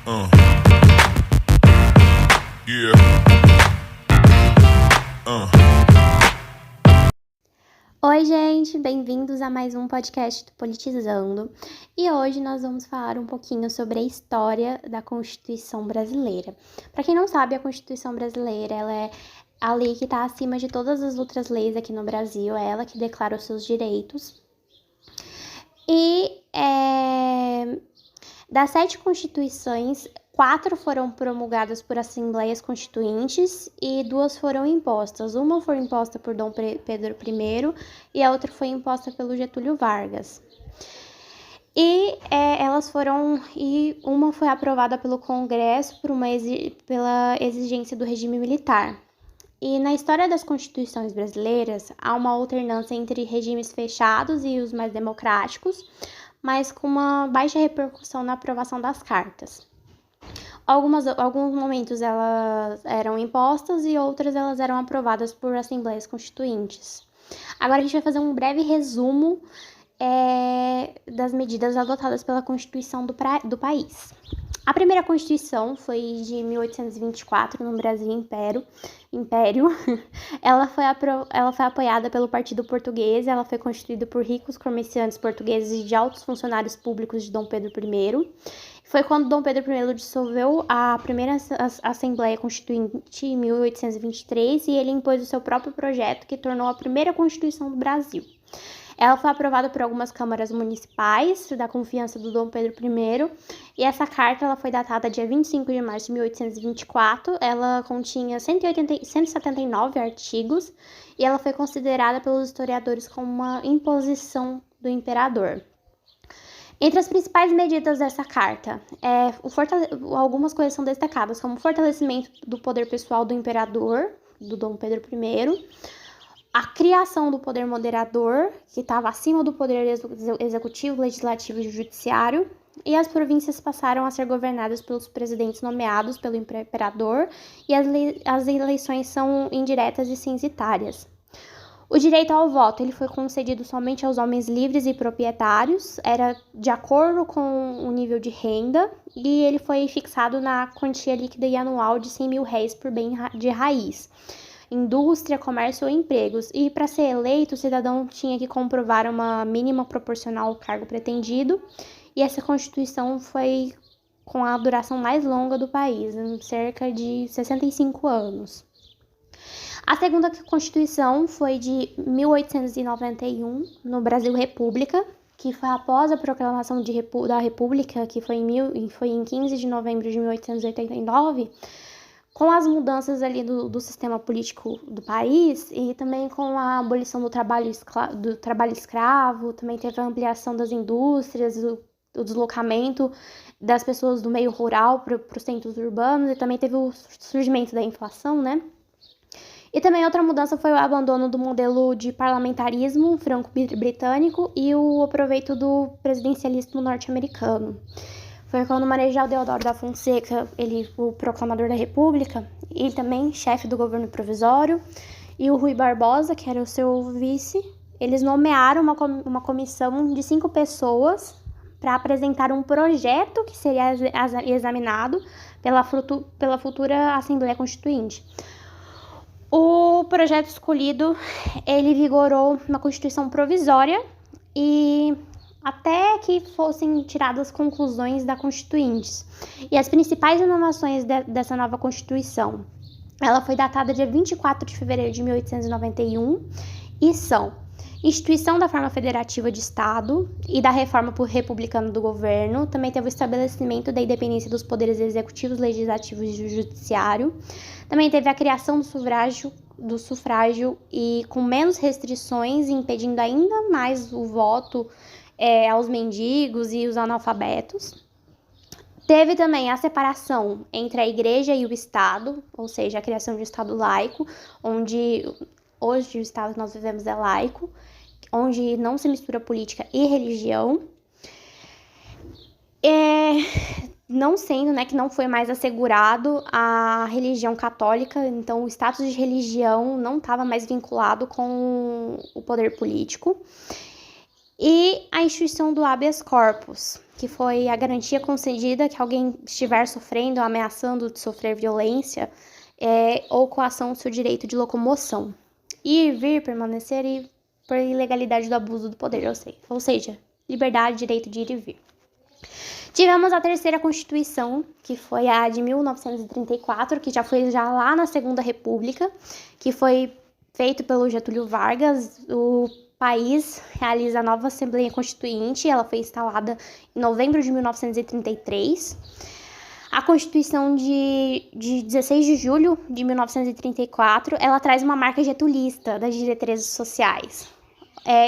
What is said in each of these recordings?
Uh, yeah. Oi, gente, bem-vindos a mais um podcast do Politizando. E hoje nós vamos falar um pouquinho sobre a história da Constituição Brasileira. Para quem não sabe, a Constituição Brasileira, ela é a lei que está acima de todas as outras leis aqui no Brasil, é ela que declara os seus direitos. E das 7 constituições, 4 foram promulgadas por assembleias constituintes e 2 foram impostas. Uma foi imposta por Dom Pedro I e a outra foi imposta pelo Getúlio Vargas. E uma foi aprovada pelo Congresso pela exigência do regime militar. E na história das constituições brasileiras, há uma alternância entre regimes fechados e os mais democráticos, mas com uma baixa repercussão na aprovação das cartas. Alguns momentos elas eram impostas e outras elas eram aprovadas por assembleias constituintes. Agora a gente vai fazer um breve resumo das medidas adotadas pela Constituição do país. A primeira Constituição foi de 1824, no Brasil Império. Ela foi apoiada pelo Partido Português, ela foi constituída por ricos comerciantes portugueses e de altos funcionários públicos de Dom Pedro I. Foi quando Dom Pedro I dissolveu a primeira Assembleia Constituinte em 1823 e ele impôs o seu próprio projeto, que tornou a primeira Constituição do Brasil. Ela foi aprovada por algumas câmaras municipais da confiança do Dom Pedro I, e essa carta ela foi datada dia 25 de março de 1824, ela continha 179 artigos, e ela foi considerada pelos historiadores como uma imposição do imperador. Entre as principais medidas dessa carta, algumas coisas são destacadas, como o fortalecimento do poder pessoal do imperador, do Dom Pedro I, a criação do poder moderador, que estava acima do poder executivo, legislativo e judiciário, e as províncias passaram a ser governadas pelos presidentes nomeados pelo imperador, e as eleições são indiretas e censitárias. O direito ao voto ele foi concedido somente aos homens livres e proprietários, era de acordo com o nível de renda, e ele foi fixado na quantia líquida e anual de 100 mil réis por bem de raiz, indústria, comércio ou empregos. E para ser eleito, o cidadão tinha que comprovar uma mínima proporcional ao cargo pretendido, e essa Constituição foi com a duração mais longa do país, cerca de 65 anos. A segunda Constituição foi de 1891, no Brasil República, que foi após a proclamação da República, que foi em 15 de novembro de 1889, com as mudanças ali do sistema político do país e também com a abolição do trabalho escravo, também teve a ampliação das indústrias, o deslocamento das pessoas do meio rural para os centros urbanos, e também teve o surgimento da inflação, né? E também outra mudança foi o abandono do modelo de parlamentarismo franco-britânico e o aproveito do presidencialismo norte-americano. Foi quando o Marechal Deodoro da Fonseca, o proclamador da República, e também chefe do governo provisório, e o Rui Barbosa, que era o seu vice, eles nomearam uma comissão de 5 pessoas para apresentar um projeto que seria examinado pela futura Assembleia Constituinte. O projeto escolhido, ele vigorou uma Constituição provisória e até que fossem tiradas conclusões da Constituintes. E as principais inovações dessa nova Constituição, ela foi datada dia 24 de fevereiro de 1891 e são instituição da forma federativa de Estado e da reforma republicana do governo. Também teve o estabelecimento da independência dos poderes executivos, legislativos e judiciário. Também teve a criação do sufrágio e com menos restrições, impedindo ainda mais o voto aos mendigos e os analfabetos. Teve também a separação entre a igreja e o Estado, ou seja, a criação de um Estado laico, onde hoje o Estado que nós vivemos é laico, onde não se mistura política e religião. Não sendo, que não foi mais assegurado a religião católica, então o status de religião não estava mais vinculado com o poder político. E a instituição do habeas corpus, que foi a garantia concedida que alguém estiver sofrendo ou ameaçando de sofrer violência ou coação do seu direito de locomoção. Ir, vir, permanecer e por ilegalidade do abuso do poder, ou seja, liberdade, direito de ir e vir. Tivemos a terceira Constituição, que foi a de 1934, que já foi lá na Segunda República, que foi feito pelo Getúlio Vargas. O país realiza a nova Assembleia Constituinte, ela foi instalada em novembro de 1933. A Constituição de 16 de julho de 1934, ela traz uma marca getulista das diretrizes sociais.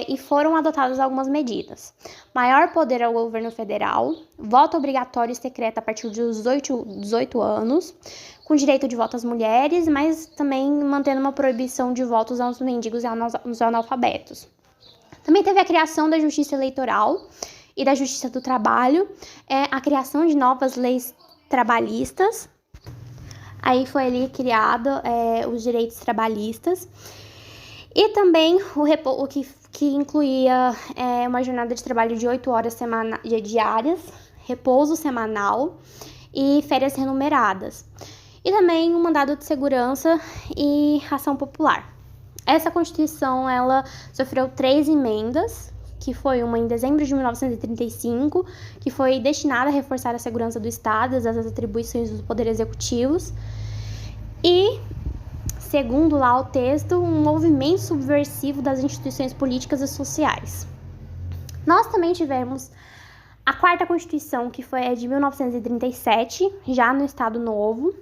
E foram adotadas algumas medidas. Maior poder ao governo federal, voto obrigatório e secreto a partir dos 18 anos, com direito de voto às mulheres, mas também mantendo uma proibição de votos aos mendigos e aos analfabetos. Também teve a criação da Justiça Eleitoral e da Justiça do Trabalho, a criação de novas leis trabalhistas. Aí foi ali criado os direitos trabalhistas. E também o que incluía uma jornada de trabalho de 8 horas diárias, repouso semanal e férias remuneradas. E também um mandado de segurança e ação popular. Essa Constituição, ela sofreu 3 emendas, que foi uma em dezembro de 1935, que foi destinada a reforçar a segurança do Estado, as atribuições dos poderes executivos. E segundo lá o texto, um movimento subversivo das instituições políticas e sociais. Nós também tivemos a quarta Constituição, que foi a de 1937, já no Estado Novo,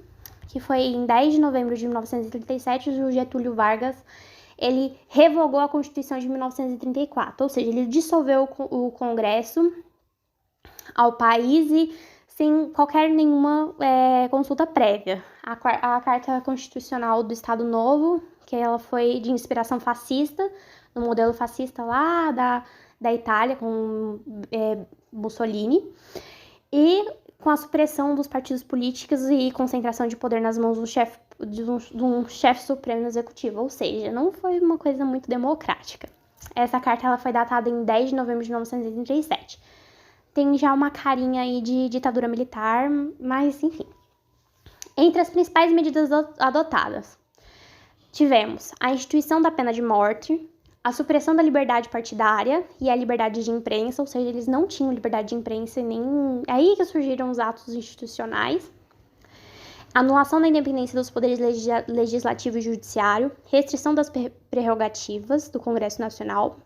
que foi em 10 de novembro de 1937, o Getúlio Vargas, ele revogou a Constituição de 1934, ou seja, ele dissolveu o Congresso ao país e sem qualquer nenhuma consulta prévia. A Carta Constitucional do Estado Novo, que ela foi de inspiração fascista, no modelo fascista lá da Itália, com Mussolini, e com a supressão dos partidos políticos e concentração de poder nas mãos de um chefe supremo executivo, ou seja, não foi uma coisa muito democrática. Essa carta ela foi datada em 10 de novembro de 1937. Tem já uma carinha aí de ditadura militar, mas enfim. Entre as principais medidas adotadas, tivemos a instituição da pena de morte, a supressão da liberdade partidária e a liberdade de imprensa, ou seja, eles não tinham liberdade de imprensa e nem... Aí que surgiram os atos institucionais. Anulação da independência dos poderes legislativo e judiciário, restrição das prerrogativas do Congresso Nacional,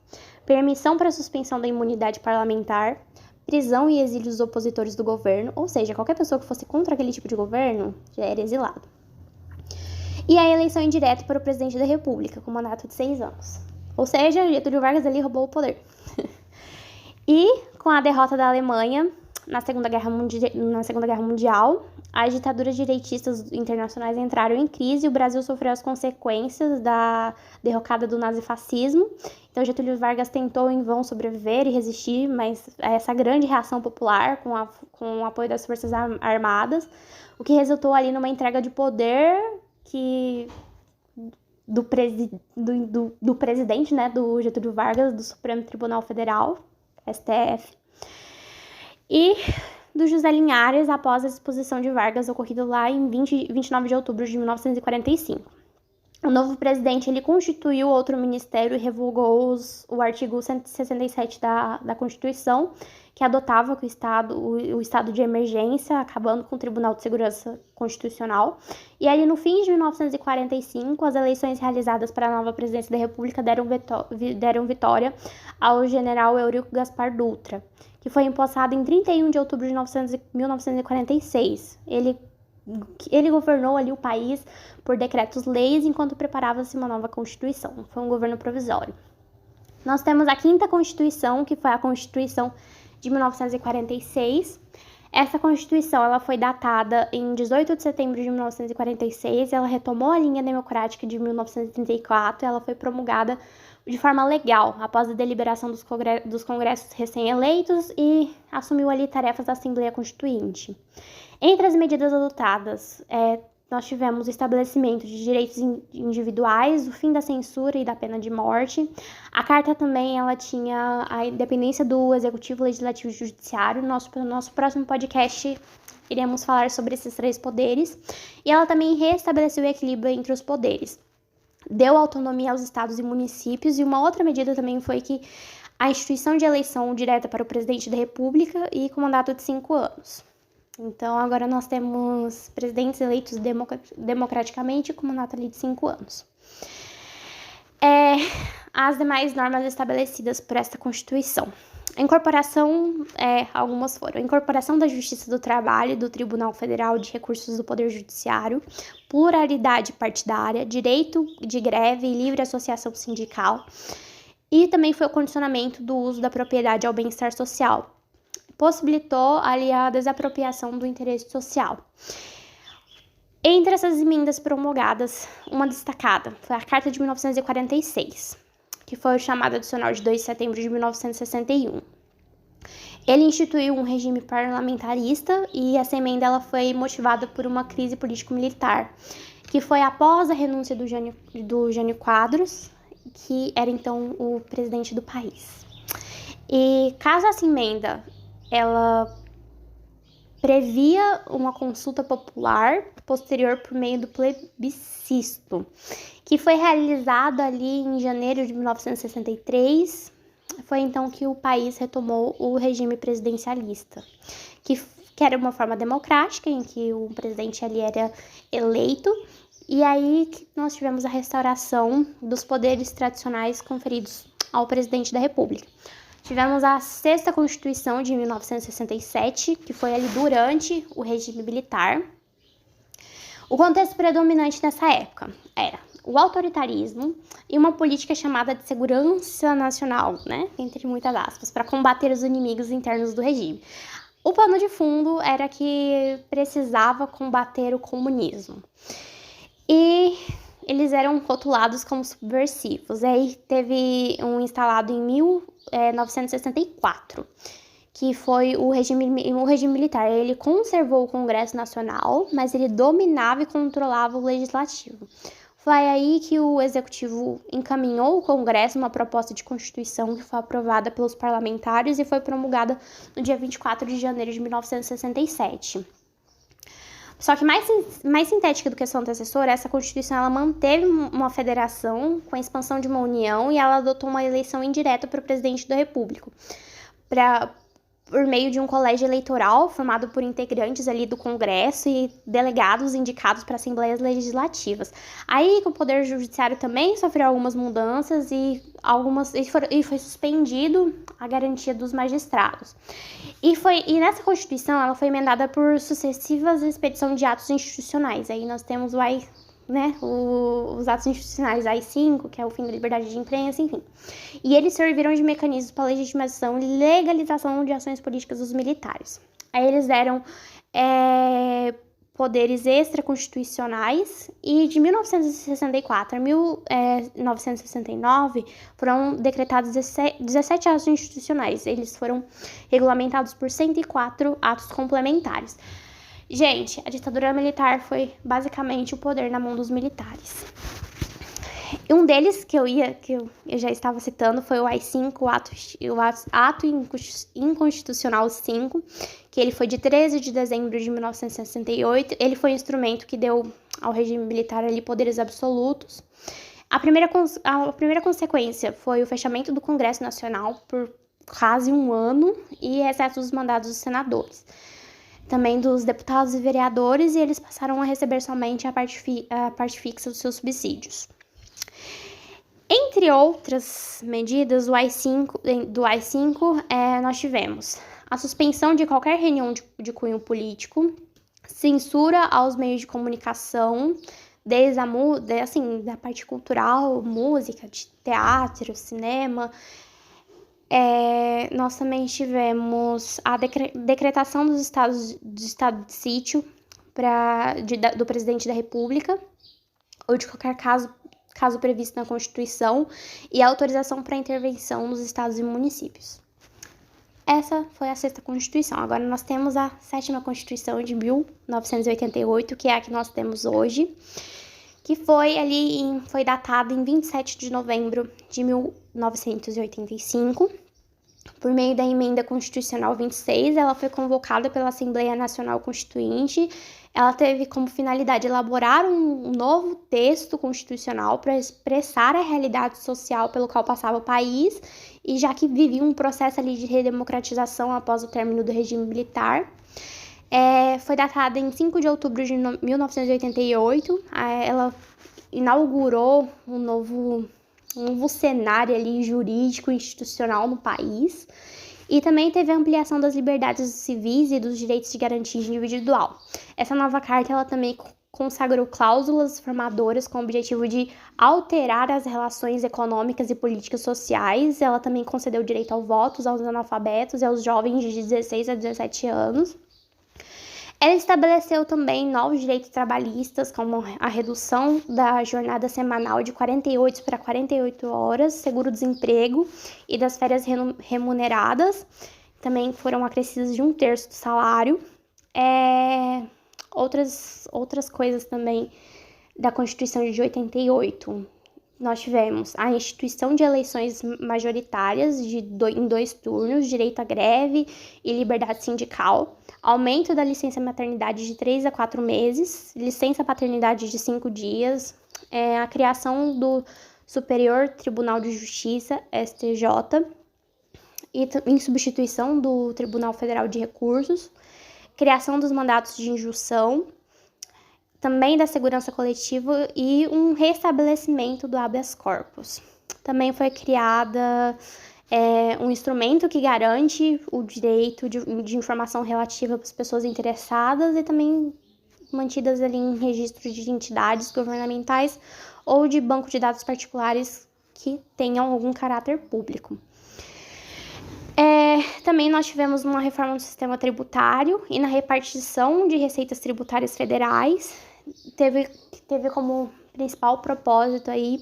permissão para a suspensão da imunidade parlamentar, prisão e exílio dos opositores do governo, ou seja, qualquer pessoa que fosse contra aquele tipo de governo já era exilado. E a eleição indireta para o presidente da República, com mandato de 6 anos. Ou seja, Getúlio Vargas ali roubou o poder. E com a derrota da Alemanha na Segunda Guerra Mundial, as ditaduras direitistas internacionais entraram em crise e o Brasil sofreu as consequências da derrocada do nazifascismo. Então, Getúlio Vargas tentou em vão sobreviver e resistir, mas essa grande reação popular, com o apoio das Forças Armadas, o que resultou ali numa entrega de poder do presidente, né, do Getúlio Vargas, do Supremo Tribunal Federal, STF, e do José Linhares após a exposição de Vargas ocorrida lá em 29 de outubro de 1945. O novo presidente ele constituiu outro ministério e revogou o artigo 167 da Constituição, que adotava o estado de emergência, acabando com o Tribunal de Segurança Constitucional. E ali no fim de 1945, as eleições realizadas para a nova presidência da República deram vitória ao general Eurico Gaspar Dutra, que foi empossado em 31 de outubro de 1946. Ele governou ali o país por decretos-leis enquanto preparava-se uma nova Constituição. Foi um governo provisório. Nós temos a quinta Constituição, que foi a Constituição de 1946. Essa Constituição ela foi datada em 18 de setembro de 1946. Ela retomou a linha democrática de 1934. Ela foi promulgada de forma legal, após a deliberação dos congressos recém-eleitos e assumiu ali tarefas da Assembleia Constituinte. Entre as medidas adotadas, nós tivemos o estabelecimento de direitos individuais, o fim da censura e da pena de morte. A carta também ela tinha a independência do executivo, legislativo e judiciário. No nosso próximo podcast iremos falar sobre esses 3 poderes. E ela também restabeleceu o equilíbrio entre os poderes. Deu autonomia aos estados e municípios. E uma outra medida também foi que a instituição de eleição direta para o presidente da República e com mandato de 5 anos. Então, agora nós temos presidentes eleitos democraticamente com mandato ali de 5 anos. As demais normas estabelecidas por esta Constituição. A incorporação, algumas foram: a incorporação da Justiça do Trabalho e do Tribunal Federal de Recursos do Poder Judiciário, pluralidade partidária, direito de greve e livre associação sindical, e também foi o condicionamento do uso da propriedade ao bem-estar social. Possibilitou ali a desapropriação do interesse social. Entre essas emendas promulgadas, uma destacada foi a Carta de 1946, que foi o chamado Adicional de 2 de setembro de 1961. Ele instituiu um regime parlamentarista e essa emenda ela foi motivada por uma crise político-militar, que foi após a renúncia do Jânio Quadros, que era então o presidente do país. E caso essa emenda ela previa uma consulta popular posterior por meio do plebiscito, que foi realizado ali em janeiro de 1963. Foi então que o país retomou o regime presidencialista, que era uma forma democrática, em que o presidente ali era eleito, e aí que nós tivemos a restauração dos poderes tradicionais conferidos ao presidente da República. Tivemos a 6ª Constituição de 1967, que foi ali durante o regime militar. O contexto predominante nessa época era o autoritarismo e uma política chamada de segurança nacional, né, entre muitas aspas, para combater os inimigos internos do regime. O pano de fundo era que precisava combater o comunismo. E eles eram rotulados como subversivos. Aí teve um instalado em 1964, que foi o regime militar. Ele conservou o Congresso Nacional, mas ele dominava e controlava o Legislativo. Foi aí que o Executivo encaminhou ao Congresso uma proposta de Constituição que foi aprovada pelos parlamentares e foi promulgada no dia 24 de janeiro de 1967. Só que mais sintética do que a sua antecessora, essa Constituição ela manteve uma federação com a expansão de uma união e ela adotou uma eleição indireta para o presidente da República, por meio de um colégio eleitoral formado por integrantes ali do Congresso e delegados indicados para assembleias legislativas. Aí que o Poder Judiciário também sofreu algumas mudanças e foi suspendido a garantia dos magistrados. E nessa Constituição ela foi emendada por sucessivas expedições de atos institucionais. Aí nós temos os atos institucionais AI-5, que é o fim da liberdade de imprensa, enfim. E eles serviram de mecanismos para legitimação e legalização de ações políticas dos militares. Aí eles deram poderes extraconstitucionais e de 1964 a 1969 foram decretados 17 atos institucionais. Eles foram regulamentados por 104 atos complementares. Gente, a ditadura militar foi basicamente o poder na mão dos militares. E um deles que eu já estava citando foi o AI-5, o Ato Inconstitucional 5, que ele foi de 13 de dezembro de 1968. Ele foi um instrumento que deu ao regime militar ali poderes absolutos. A primeira consequência foi o fechamento do Congresso Nacional por quase um ano e exceto os mandados dos senadores. Também dos deputados e vereadores, e eles passaram a receber somente a parte fixa dos seus subsídios. Entre outras medidas do AI-5, nós tivemos a suspensão de qualquer reunião de cunho político, censura aos meios de comunicação, desde da parte cultural, música, de teatro, cinema. Nós também tivemos a decretação do estado de sítio do presidente da República, ou de qualquer caso previsto na Constituição, e a autorização para intervenção nos estados e municípios. essa foi a sexta Constituição. Agora nós temos a sétima Constituição de 1988, que é a que nós temos hoje, que foi datada em 27 de novembro de 1985. Por meio da Emenda Constitucional 26, ela foi convocada pela Assembleia Nacional Constituinte. Ela teve como finalidade elaborar um novo texto constitucional para expressar a realidade social pelo qual passava o país, e já que vivia um processo ali de redemocratização após o término do regime militar. Foi datada em 5 de outubro de 1988. Ela inaugurou um novo cenário ali jurídico e institucional no país, e também teve a ampliação das liberdades civis e dos direitos de garantia individual. Essa nova carta ela também consagrou cláusulas formadoras com o objetivo de alterar as relações econômicas e políticas sociais. Ela também concedeu direito ao voto aos analfabetos e aos jovens de 16 a 17 anos. Ela estabeleceu também novos direitos trabalhistas, como a redução da jornada semanal de 48 para 48 horas, seguro-desemprego e das férias remuneradas. Também foram acrescidas de 1/3 do salário. Outras coisas também da Constituição de 88. Nós tivemos a instituição de eleições majoritárias em 2 turnos, direito à greve e liberdade sindical, aumento da licença maternidade de 3 a 4 meses, licença paternidade de 5 dias, a criação do Superior Tribunal de Justiça, STJ, e em substituição do Tribunal Federal de Recursos, criação dos mandatos de injunção, também da segurança coletiva e um restabelecimento do habeas corpus. Também foi criada um instrumento que garante o direito de informação relativa para as pessoas interessadas e também mantidas ali em registro de entidades governamentais ou de banco de dados particulares que tenham algum caráter público. Também nós tivemos uma reforma do sistema tributário e na repartição de receitas tributárias federais. Teve como principal propósito aí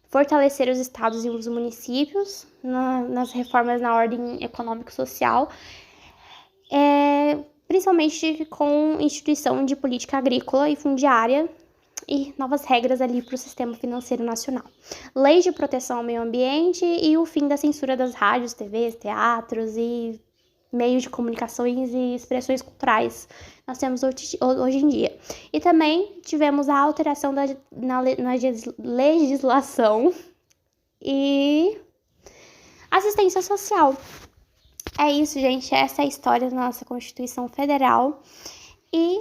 fortalecer os estados e os municípios nas reformas na ordem econômico-social, principalmente com instituição de política agrícola e fundiária e novas regras ali para o sistema financeiro nacional. Leis de proteção ao meio ambiente e o fim da censura das rádios, TVs, teatros e meios de comunicações e expressões culturais nós temos hoje em dia. E também tivemos a alteração na legislação e assistência social. É isso, gente. Essa é a história da nossa Constituição Federal. E